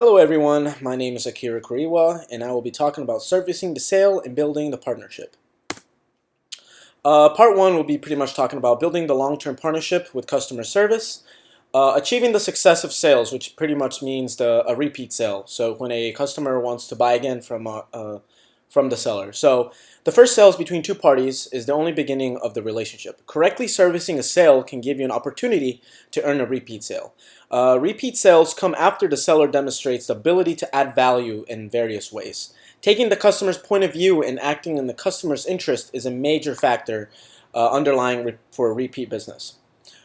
Hello everyone, my name is Akira Kuriwa and I will be talking about servicing the sale and building the partnership. Part 1 will be pretty much talking about building the long-term partnership with customer service, achieving the success of sales, which pretty much means a repeat sale. So when a customer wants to buy again from the seller. So the first sale is between two parties is the only beginning of the relationship. Correctly servicing a sale can give you an opportunity to earn a repeat sale. Repeat sales come after the seller demonstrates the ability to add value in various ways. Taking the customer's point of view and acting in the customer's interest is a major factor underlying for a repeat business.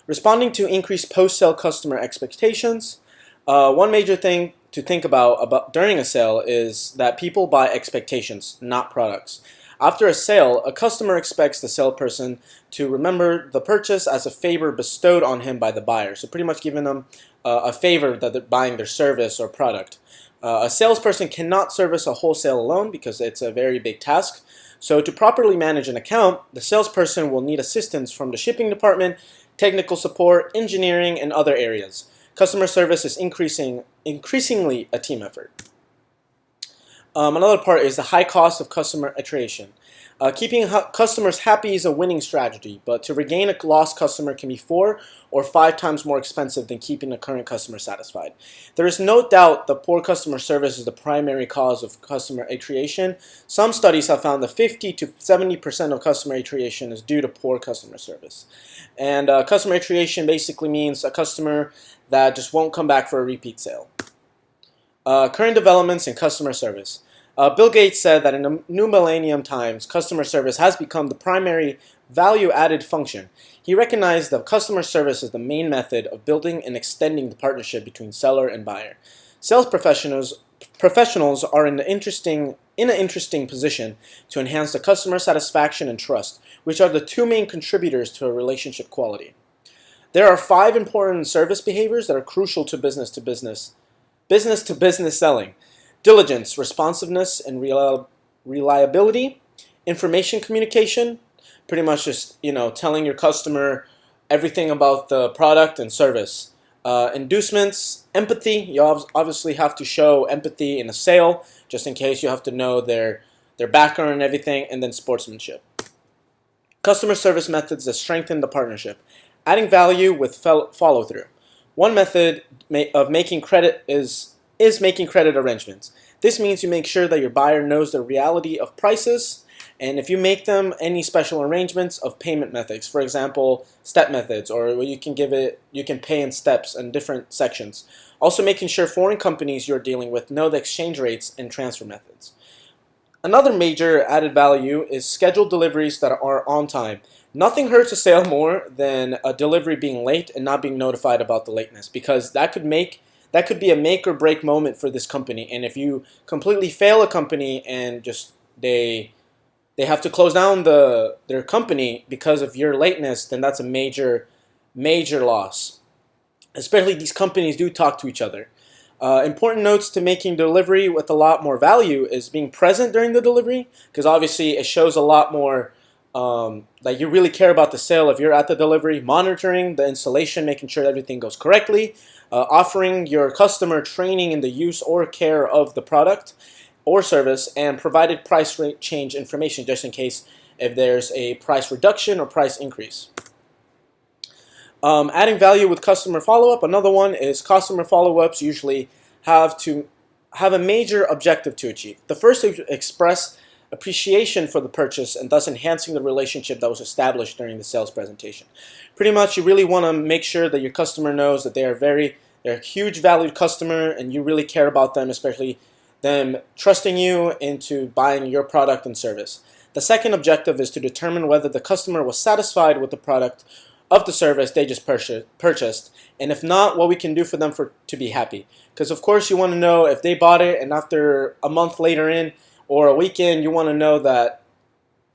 Responding to increased post-sale customer expectations. One major thing to think about during a sale is that people buy expectations, not products. After a sale, a customer expects the salesperson to remember the purchase as a favor bestowed on him by the buyer. So pretty much giving them a favor that they're buying their service or product. A salesperson cannot service a wholesale alone because it's a very big task. So to properly manage an account, the salesperson will need assistance from the shipping department, technical support, engineering, and other areas. Customer service is increasingly a team effort. Another part is the high cost of customer iteration. Keeping customers happy is a winning strategy, but to regain a lost customer can be 4 or 5 times more expensive than keeping a current customer satisfied. There is no doubt that poor customer service is the primary cause of customer iteration. Some studies have found that 50 to 70% of customer iteration is due to poor customer service. And customer iteration basically means a customer that just won't come back for a repeat sale. Current developments in customer service. Bill Gates said that in the new millennium times, customer service has become the primary value-added function. He recognized that customer service is the main method of building and extending the partnership between seller and buyer. Sales professionals are in an interesting position to enhance the customer satisfaction and trust, which are the two main contributors to a relationship quality. There are 5 important service behaviors that are crucial to business-to-business selling. Diligence, responsiveness, and reliability. Information communication, pretty much just telling your customer everything about the product and service. Inducements, empathy. You obviously have to show empathy in a sale, just in case you have to know their background and everything, and then sportsmanship. Customer service methods that strengthen the partnership. Adding value with follow-through. One method of making credit is making credit arrangements. This means you make sure that your buyer knows the reality of prices, and if you make them any special arrangements of payment methods, for example, step methods, or you can pay in steps and different sections. Also making sure foreign companies you're dealing with know the exchange rates and transfer methods. Another major added value is scheduled deliveries that are on time. Nothing hurts a sale more than a delivery being late and not being notified about the lateness, because that could be a make or break moment for this company. And if you completely fail a company and just they have to close down their company because of your lateness, then that's a major loss. Especially these companies do talk to each other. Important notes to making delivery with a lot more value is being present during the delivery, because obviously it shows a lot more that you really care about the sale if you're at the delivery. Monitoring the installation, making sure everything goes correctly. Offering your customer training in the use or care of the product or service, and provided price rate change information just in case if there's a price reduction or price increase. Adding value with customer follow-up. Another one is customer follow-ups usually have a major objective to achieve. The first is to express appreciation for the purchase and thus enhancing the relationship that was established during the sales presentation. Pretty much you really want to make sure that your customer knows that they're a huge valued customer and you really care about them, especially them trusting you into buying your product and service. The second objective is to determine whether the customer was satisfied with the product of the service they just purchased, and if not, what we can do for them to be happy. Because of course you want to know if they bought it and after a month later in or a weekend, you want to know that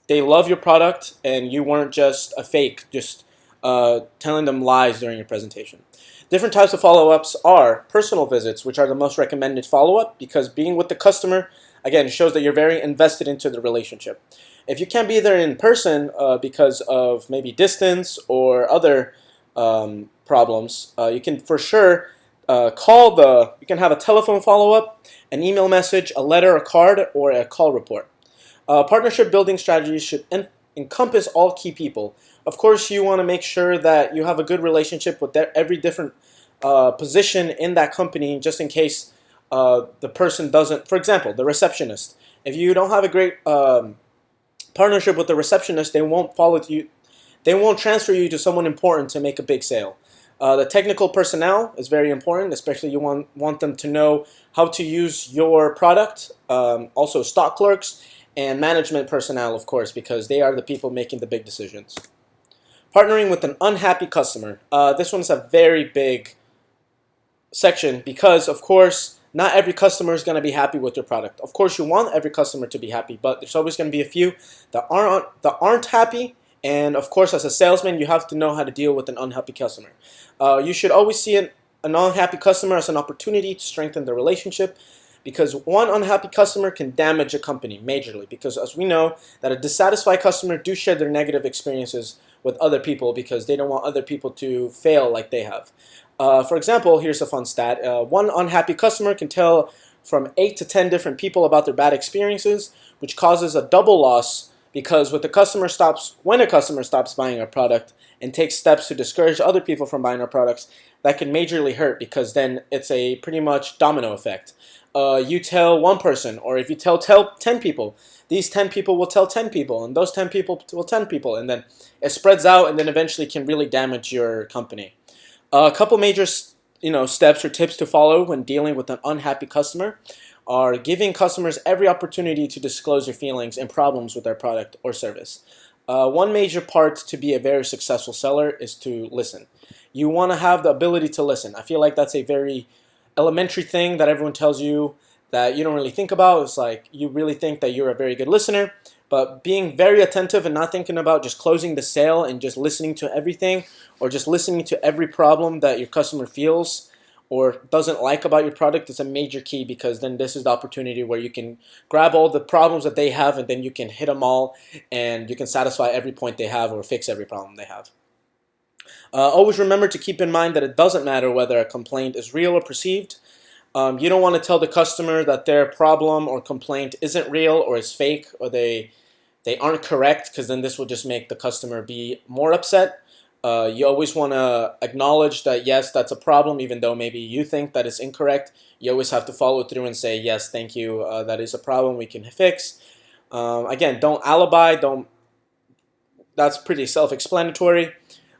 they love your product and you weren't just a fake, just telling them lies during your presentation. Different types of follow-ups are personal visits, which are the most recommended follow-up because being with the customer, again, shows that you're very invested into the relationship. If you can't be there in person because of maybe distance or other problems, you can for sure you can have a telephone follow-up, an email message, a letter, a card, or a call report. Partnership building strategies should encompass all key people. Of course, you want to make sure that you have a good relationship with every different position in that company, just in case the person doesn't. For example, the receptionist. If you don't have a great partnership with the receptionist, they won't follow you. They won't transfer you to someone important to make a big sale. The technical personnel is very important, especially you want them to know how to use your product. Also, stock clerks and management personnel, of course, because they are the people making the big decisions. Partnering with an unhappy customer. This one's a very big section because, of course, not every customer is going to be happy with your product. Of course, you want every customer to be happy, but there's always going to be a few that aren't happy. And of course, as a salesman, you have to know how to deal with an unhappy customer. You should always see an unhappy customer as an opportunity to strengthen the relationship, because one unhappy customer can damage a company majorly. Because as we know, that a dissatisfied customer do share their negative experiences with other people because they don't want other people to fail like they have. For example, here's a fun stat. One unhappy customer can tell from 8 to 10 different people about their bad experiences, which causes a double loss, because when a customer stops buying our product and takes steps to discourage other people from buying our products, that can majorly hurt, because then it's a pretty much domino effect. You tell one person, or if you tell 10 people, these 10 people will tell 10 people, and those 10 people will 10 people, and then it spreads out, and then eventually can really damage your company. A couple major steps or tips to follow when dealing with an unhappy customer are giving customers every opportunity to disclose their feelings and problems with their product or service. One major part to be a very successful seller is to listen. You want to have the ability to listen. I feel like that's a very elementary thing that everyone tells you that you don't really think about. It's like you really think that you're a very good listener, but being very attentive and not thinking about just closing the sale and just listening to everything, or just listening to every problem that your customer feels or doesn't like about your product, is a major key, because then this is the opportunity where you can grab all the problems that they have, and then you can hit them all, and you can satisfy every point they have or fix every problem they have. Always remember to keep in mind that it doesn't matter whether a complaint is real or perceived. You don't want to tell the customer that their problem or complaint isn't real or is fake, or they aren't correct, because then this will just make the customer be more upset. You always want to acknowledge that, yes, that's a problem, even though maybe you think that it's incorrect. You always have to follow through and say, yes, thank you, that is a problem we can fix. Again, don't alibi. That's pretty self-explanatory.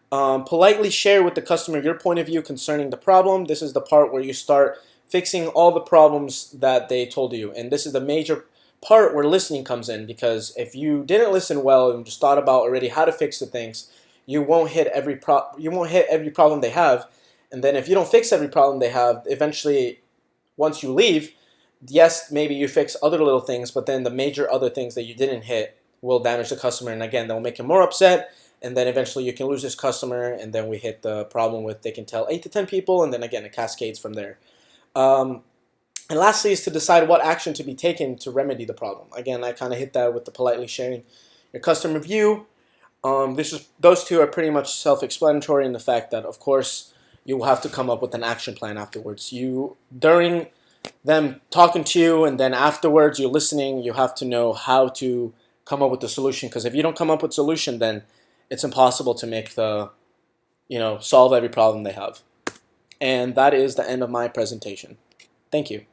Politely share with the customer your point of view concerning the problem. This is the part where you start fixing all the problems that they told you. And this is the major part where listening comes in, because if you didn't listen well and just thought about already how to fix the things, you won't hit every problem they have. And then if you don't fix every problem they have, eventually, once you leave, yes, maybe you fix other little things, but then the major other things that you didn't hit will damage the customer, and again, they'll make him more upset, and then eventually you can lose this customer, and then we hit the problem with they can tell 8 to 10 people, and then again, it cascades from there. And lastly is to decide what action to be taken to remedy the problem. Again, I kind of hit that with the politely sharing your customer view. Those two are pretty much self-explanatory in the fact that, of course, you will have to come up with an action plan afterwards. During them talking to you, and then afterwards you're listening, you have to know how to come up with the solution, because if you don't come up with a solution, then it's impossible to solve every problem they have. And that is the end of my presentation. Thank you.